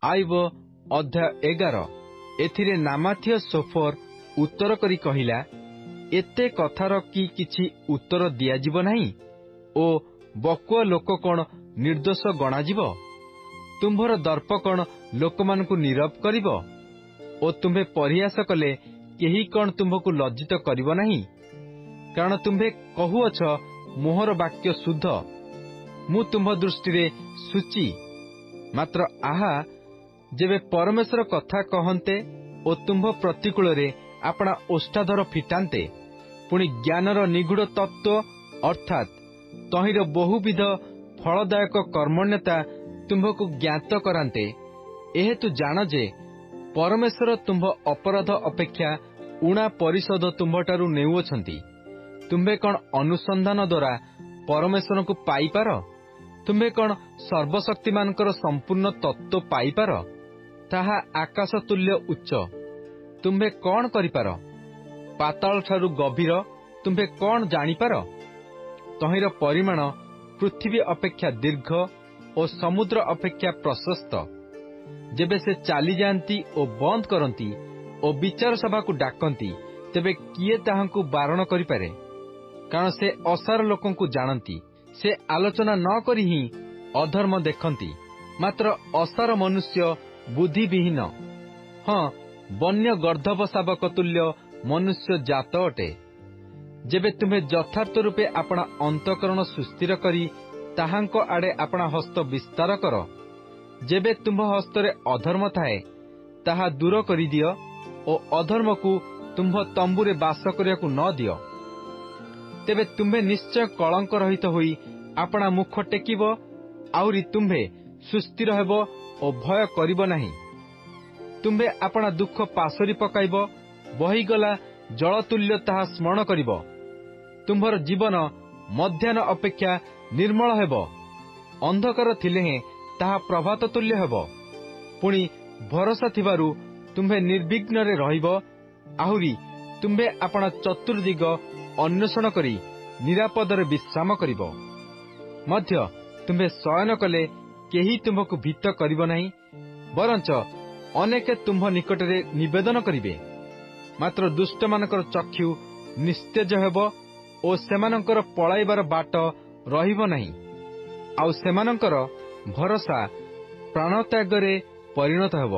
आईब अध्याय 11 एथिरे नामाथीय सोफर उत्तर करी कहिला, एते कथार कि किछि उत्तर दियाजिब नाही ओ बकुआ लोक कौन निर्दोष गणाजिब? तुम्भर दर्प कौन लोकमानकु नीरव करिब? ओ तुम्भे परिहास कले केही कौन तुम्भकु लज्जित करिब नाही? कारण तुम्भे कहुअछ मोहर वाक्य शुद्ध, मु तुम्भ दृष्टि सूची। मात्र आहा, जेबे परमेश्वर कथा कहन्ते ओ तुम्भ प्रतिकूल रे आपणा ओष्ठाधर फिटान्ते, पुणी ज्ञानर निगूढ़ तत्व अर्थात तहिर बहुविध फलदायक कर्मण्यता तुम्भकु ज्ञात करान्ते, एहेतु जान जे परमेश्वर तुम्भ अपराध अपेक्षा उणा परिषद तुम्भटारु नेउअछन्ति। तुम्भे कण अनुसंधान द्वारा परमेश्वर को पाइपार? तुम्भे कण सर्वशक्तिमानकर संपूर्ण तत्व पाइपार? ताहा आकाश तुल्य उच्च तुम्भे कौन करिपार? पाताल ठारु गभीर तुम्भे कौन जानिपार? तहिर परिमाण पृथ्वी अपेक्षा दीर्घ और समुद्र अपेक्षा प्रशस्त। जेबे से चाली जाती और बंद करती और विचार सभा को डाकती, तेबे किए ताहांकु बारण करिपारे? कारण से असार लोकों को जानती, से आलोचना न करी ही अधर्म देखती। मात्र असार मनुष्य बुद्धिविहीन, हाँ वन्य गर्दभ शावक तुल्य मनुष्य जात अटे। जेबे तुम्हें यथार्थ रूपे अपना अंतकरण सुस्थिर करी ताहांको आड़े अपना हस्त विस्तार कर, जेबे तुम्भ हस्तरे अधर्म थाए ताहा दूर करी दियो और अधर्म को तुम्भ तंबुरे बास करियाकु न दियो। तेबे तुम्भे निश्चय कलंक रहित होई अपना मुख टेकिब, आउरी तुम्भे सुस्थिर हेब और भय करिब नाही। तुम्भे अपना दुख पासरी पकाइब, बहीगला जलतुल्य ताहा स्मरण करिब। तुम्भर जीवन मध्याह्न अपेक्षा निर्मल हेब, अंधकार थिले हे ताहा प्रभात तुल्य हेब। पुणी भरोसा थिबारु तुम्भे निर्विघ्न रे रहिब, आहुरी तुम्भे अपना चतुर्दिग अन्वेषण करी निरापदरे विश्राम करिब। मध्य तुम्भे शयन कले केही तुम्भकु भीत करिब नाही, बरंच अनेके तुम्भ निकटरे निवेदन करिबे। मात्र दुष्ट मानकर चक्षु निस्तेज हेब ओ सेमानकर पळाइबार बाट रहिब नाही, आउ सेमानकर भरोसा प्राणत्यागरे परिणत हेब।